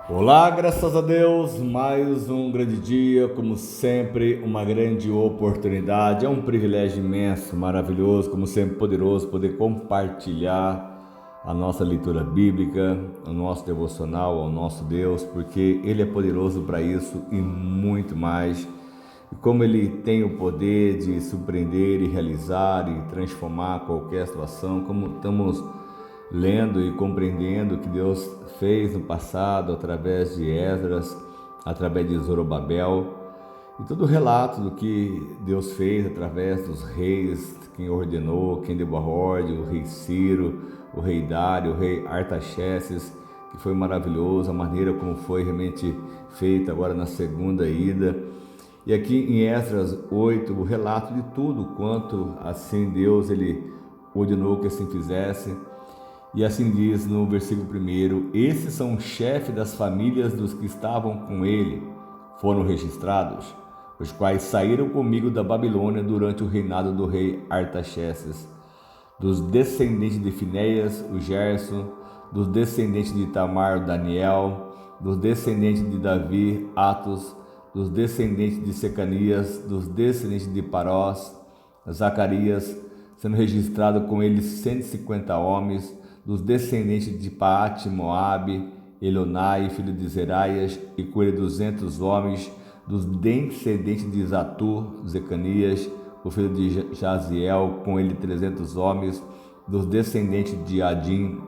Olá, graças a Deus, mais um grande dia, como sempre, uma grande oportunidade. É um privilégio imenso, maravilhoso, como sempre, poderoso poder compartilhar a nossa leitura bíblica, o nosso devocional ao nosso Deus, porque Ele é poderoso para isso e muito mais. E como Ele tem o poder de surpreender e realizar e transformar qualquer situação, como estamos lendo e compreendendo o que Deus fez no passado através de Esdras, através de Zorobabel, e todo o relato do que Deus fez através dos reis, quem ordenou, quem deu a ordem, o rei Ciro, o rei Dário, o rei Artaxerxes, que foi maravilhoso, a maneira como foi realmente feita agora na segunda ida. E aqui em Esdras 8, o relato de tudo quanto assim Deus ele ordenou que assim fizesse. E assim diz no versículo 1: esses são os chefes das famílias dos que estavam com ele, foram registrados, os quais saíram comigo da Babilônia durante o reinado do rei Artaxerxes, dos descendentes de Finéias, o Gerson, dos descendentes de Tamar, o Daniel, dos descendentes de Davi, Atos, dos descendentes de Secanias, dos descendentes de Parós, Zacarias, sendo registrado com ele 150 homens, dos descendentes de Paate, Moabe, Elonai, filho de Zeraias, e com ele 200 homens, dos descendentes de Zatur, Zecanias, o filho de Jaziel, com ele 300 homens, dos descendentes de Adim,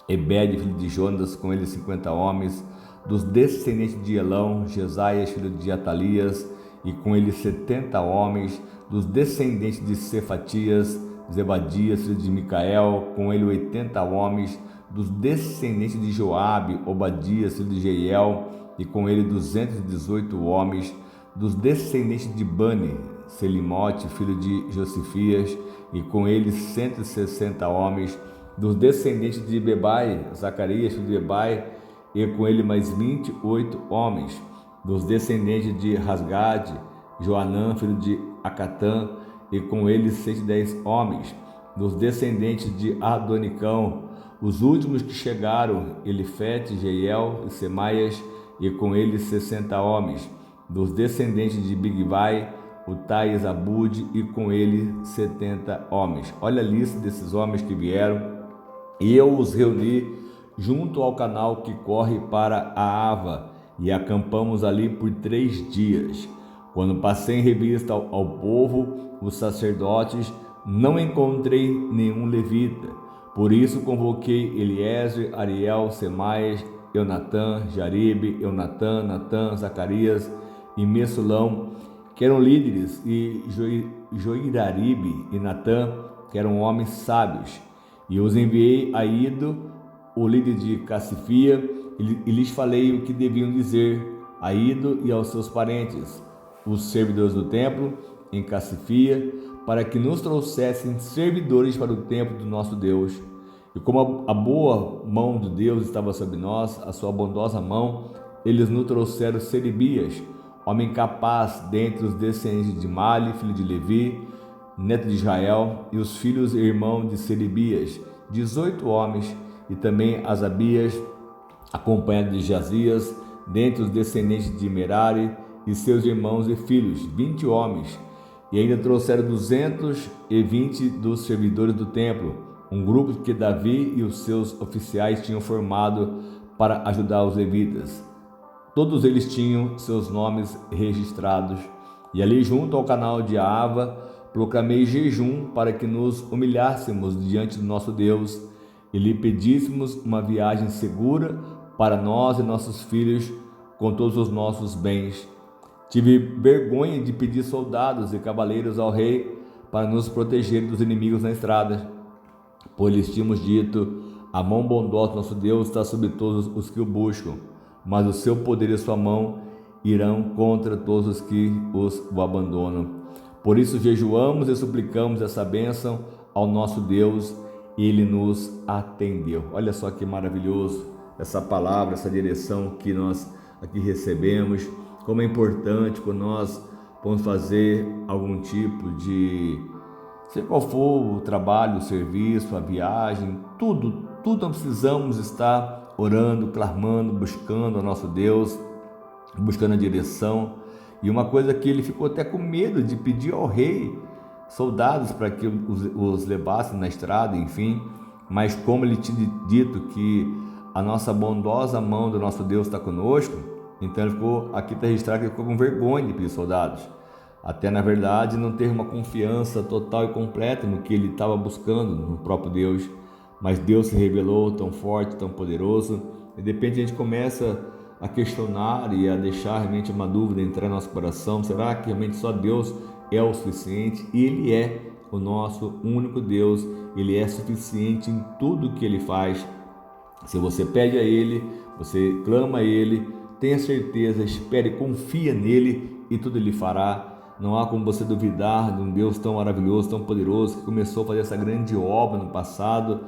Ebed, filho de Jonas, com ele 50 homens, dos descendentes de Elão, Jesaias, filho de Atalias, e com ele 70 homens, dos descendentes de Cefatias, Zebadias, filho de Micael, com ele 80 homens, dos descendentes de Joabe, Obadias, filho de Jeiel, e com ele 218 homens, dos descendentes de Bani, Selimote, filho de Josifias, e com ele 160 homens, dos descendentes de Bebai, Zacarias, filho de Bebai, e com ele mais 28 homens, dos descendentes de Rasgade, Joanã, filho de Acatã, e com ele 110 homens, dos descendentes de Adonicão, os últimos que chegaram, Elifete, Jeiel e Semaias, e com ele 60 homens, dos descendentes de Bigvai, Utai e Zabude, e com ele 70 homens. Olha a lista desses homens que vieram. E eu os reuni junto ao canal que corre para a Ava, e acampamos ali por 3 dias. Quando passei em revista ao povo, os sacerdotes, não encontrei nenhum levita. Por isso convoquei Eliezer, Ariel, Semaias, Eunatã, Jaribe, Eunatã, Natã, Zacarias e Messulão, que eram líderes, e Joiraribe e Natã, que eram homens sábios. E os enviei a Ido, o líder de Cassifia, e lhes falei o que deviam dizer a Ido e aos seus parentes, os servidores do templo, em Cassifia, para que nos trouxessem servidores para o templo do nosso Deus. E como a boa mão de Deus estava sobre nós, a sua bondosa mão, eles nos trouxeram Seribias, homem capaz dentre os descendentes de Mali, filho de Levi, neto de Israel, e os filhos e irmãos de Seribias, 18 homens, e também Asabias, acompanhado de Jazias, dentre os descendentes de Merari, e seus irmãos e filhos, 20 homens, e ainda trouxeram 220 dos servidores do templo, um grupo que Davi e os seus oficiais tinham formado para ajudar os levitas. Todos eles tinham seus nomes registrados. E ali junto ao canal de Ava, proclamei jejum para que nos humilhássemos diante do nosso Deus e lhe pedíssemos uma viagem segura para nós e nossos filhos com todos os nossos bens. Tive vergonha de pedir soldados e cavaleiros ao rei para nos proteger dos inimigos na estrada, pois lhes tínhamos dito: a mão bondosa do nosso Deus está sobre todos os que o buscam, mas o seu poder e a sua mão irão contra todos os que o abandonam. Por isso jejuamos e suplicamos essa bênção ao nosso Deus, e Ele nos atendeu. Olha só que maravilhoso essa palavra, essa direção que nós aqui recebemos. Como é importante quando nós vamos fazer algum tipo de, seja qual for o trabalho, o serviço, a viagem, tudo nós precisamos estar orando, clamando, buscando o nosso Deus, buscando a direção. E uma coisa que ele ficou até com medo de pedir ao rei soldados para que os levassem na estrada, enfim. Mas como ele tinha dito que a nossa bondosa mão do nosso Deus está conosco, então ele ficou, aqui está registrado que ele ficou com vergonha de pedir soldados. Até na verdade não ter uma confiança total e completa no que ele estava buscando no próprio Deus. Mas Deus se revelou tão forte, tão poderoso, e de repente a gente começa a questionar e a deixar realmente uma dúvida entrar no nosso coração. Será que realmente só Deus é o suficiente? E Ele é o nosso único Deus, Ele é suficiente em tudo que Ele faz. Se você pede a Ele, você clama a Ele, tenha certeza, espere, confia nele e tudo Ele fará. Não há como você duvidar de um Deus tão maravilhoso, tão poderoso, que começou a fazer essa grande obra no passado.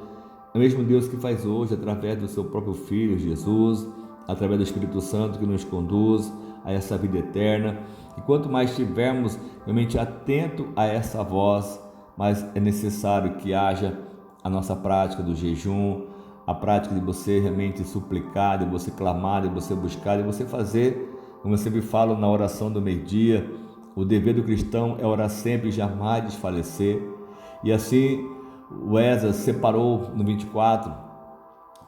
É o mesmo Deus que faz hoje através do seu próprio Filho Jesus, através do Espírito Santo que nos conduz a essa vida eterna. E quanto mais estivermos realmente atento a essa voz, mais é necessário que haja a nossa prática do jejum, a prática de você realmente suplicar, de você clamar, de você buscar, de você fazer, como eu sempre falo na oração do meio-dia, o dever do cristão é orar sempre e jamais desfalecer. E assim o Esdras separou no 24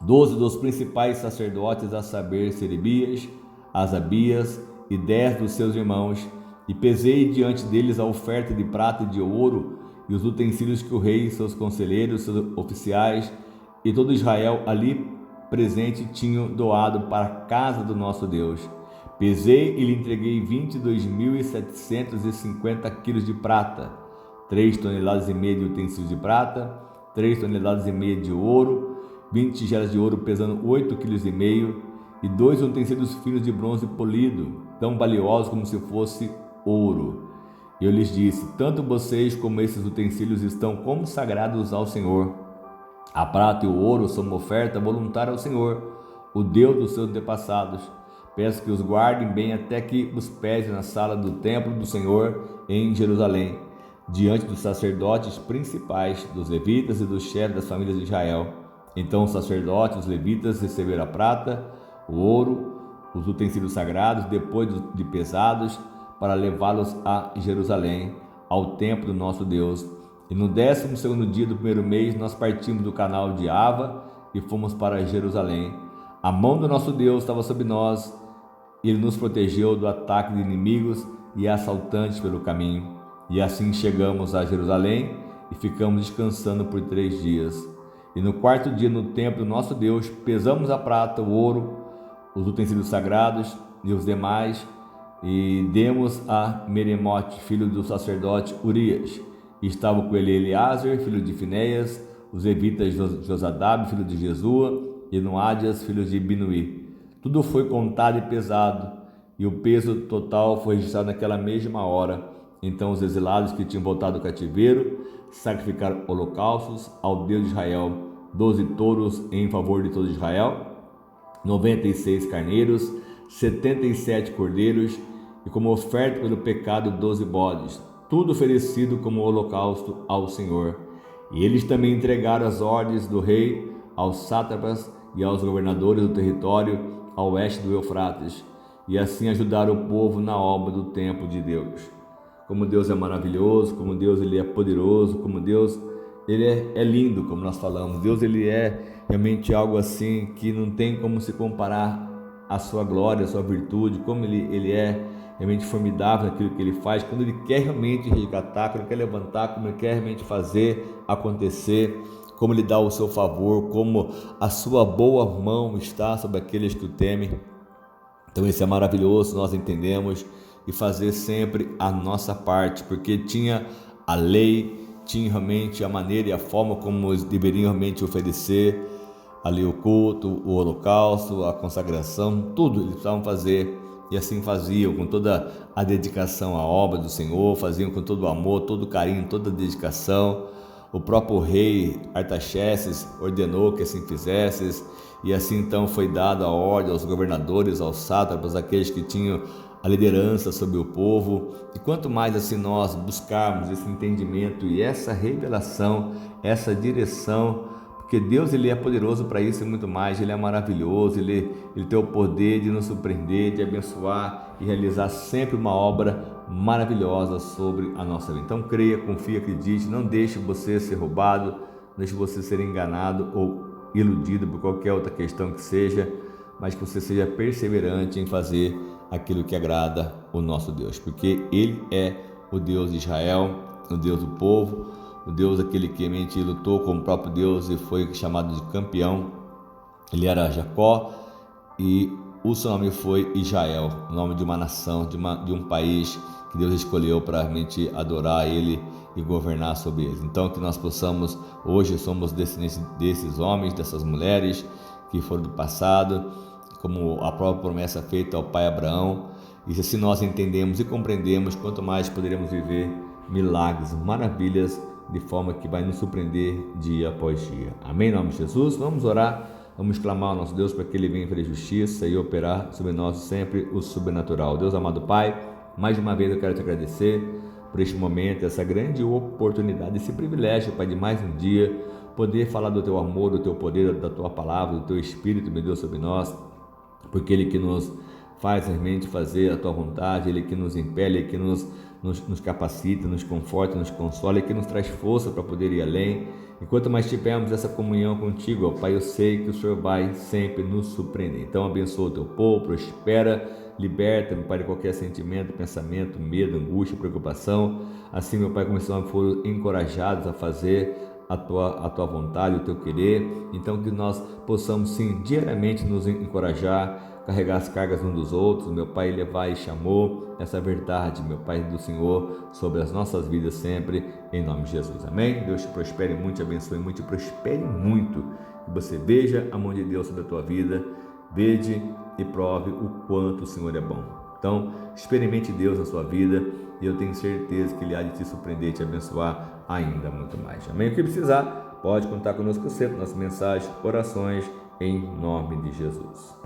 12 dos principais sacerdotes, a saber, Serebias, Asabias e 10 dos seus irmãos, e pesei diante deles a oferta de prata e de ouro e os utensílios que o rei, seus conselheiros, seus oficiais e todo Israel ali presente tinham doado para a casa do nosso Deus. Pesei e lhe entreguei 22.750 quilos de prata, 3 toneladas e meia de utensílios de prata, 3 toneladas e meia de ouro, 20 tigelas de ouro pesando 8,5 kg e 2 utensílios finos de bronze polido, tão valiosos como se fosse ouro. Eu lhes disse: tanto vocês como esses utensílios estão consagrados ao Senhor. A prata e o ouro são uma oferta voluntária ao Senhor, o Deus dos seus antepassados. Peço que os guardem bem até que os pesem na sala do templo do Senhor em Jerusalém, diante dos sacerdotes principais, dos levitas e dos chefes das famílias de Israel. Então os sacerdotes e os levitas receberam a prata, o ouro, os utensílios sagrados, depois de pesados, para levá-los a Jerusalém, ao templo do nosso Deus. E no 12º dia do primeiro mês, nós partimos do canal de Ava e fomos para Jerusalém. A mão do nosso Deus estava sobre nós, e Ele nos protegeu do ataque de inimigos e assaltantes pelo caminho. E assim chegamos a Jerusalém e ficamos descansando por 3 dias. E no 4º dia, no templo do nosso Deus, pesamos a prata, o ouro, os utensílios sagrados e os demais, e demos a Meremote, filho do sacerdote Urias. E estava com ele Eleazar, filho de Finéias, os levitas Josadab, filho de Jesua, e Noádias, filho de Binuí. Tudo foi contado e pesado, e o peso total foi registrado naquela mesma hora. Então os exilados que tinham voltado do cativeiro sacrificaram holocaustos ao Deus de Israel: 12 touros em favor de todo Israel, 96 carneiros, 77 cordeiros, e como oferta pelo pecado 12 bodes, tudo oferecido como holocausto ao Senhor. E eles também entregaram as ordens do rei aos sátrapas e aos governadores do território ao oeste do Eufrates, e assim ajudaram o povo na obra do templo de Deus. Como Deus é maravilhoso, como Deus ele é poderoso, como Deus ele é lindo, como nós falamos. Deus ele é realmente algo assim que não tem como se comparar à sua glória, à sua virtude, como ele é realmente formidável naquilo que ele faz, quando ele quer realmente resgatar, quando ele quer levantar, como ele quer realmente fazer acontecer, como ele dá o seu favor, como a sua boa mão está sobre aqueles que o temem. Então isso é maravilhoso, nós entendemos, e fazer sempre a nossa parte, porque tinha a lei, tinha realmente a maneira e a forma como eles deveriam realmente oferecer ali o culto, o holocausto, a consagração, tudo eles precisavam fazer, e assim faziam com toda a dedicação à obra do Senhor, faziam com todo o amor, todo o carinho, toda a dedicação. O próprio rei Artaxerxes ordenou que assim fizesses, e assim então foi dada a ordem aos governadores, aos sátrapas, aqueles que tinham a liderança sobre o povo. E quanto mais assim nós buscarmos esse entendimento e essa revelação, essa direção, porque Deus ele é poderoso para isso e muito mais, Ele é maravilhoso, ele tem o poder de nos surpreender, de abençoar e realizar sempre uma obra maravilhosa sobre a nossa vida. Então creia, confie, acredite, não deixe você ser roubado, não deixe você ser enganado ou iludido por qualquer outra questão que seja, mas que você seja perseverante em fazer aquilo que agrada o nosso Deus, porque Ele é o Deus de Israel, o Deus do povo, o Deus aquele que realmente lutou com o próprio Deus e foi chamado de campeão. Ele era Jacó e o seu nome foi Israel, o nome de uma nação, de um país que Deus escolheu para realmente adorar Ele e governar sobre eles. Então que nós possamos, hoje somos descendentes desses homens, dessas mulheres que foram do passado, como a própria promessa feita ao pai Abraão, e se assim nós entendemos e compreendemos, quanto mais poderemos viver milagres, maravilhas, de forma que vai nos surpreender dia após dia. Amém, em nome de Jesus. Vamos orar, vamos clamar ao nosso Deus para que Ele venha fazer justiça e operar sobre nós sempre o sobrenatural. Deus amado Pai, mais uma vez eu quero te agradecer por este momento, essa grande oportunidade, esse privilégio, Pai, de mais um dia poder falar do Teu amor, do Teu poder, da Tua palavra, do Teu Espírito, meu Deus, sobre nós, porque Ele que nos faz realmente fazer a Tua vontade, Ele que nos impele, Ele que nos capacita, nos conforta, nos consola e que nos traz força para poder ir além. E quanto mais tivermos essa comunhão contigo, ó Pai, eu sei que o Senhor vai sempre nos surpreender. Então abençoa o Teu povo, prospera, liberta, meu Pai, de qualquer sentimento, pensamento, medo, angústia, preocupação. Assim, meu Pai, como esses homens foram encorajados a fazer a tua vontade, o Teu querer. Então que nós possamos sim diariamente nos encorajar, carregar as cargas uns dos outros, meu Pai, levar e chamou essa verdade, meu Pai do Senhor, sobre as nossas vidas sempre, em nome de Jesus, amém? Deus te prospere muito, te abençoe muito, te prospere muito, que você veja a mão de Deus sobre a tua vida, veja e prove o quanto o Senhor é bom. Então, experimente Deus na sua vida e eu tenho certeza que Ele há de te surpreender, te abençoar ainda muito mais, amém? O que precisar, pode contar conosco sempre, nossas mensagens, orações, em nome de Jesus.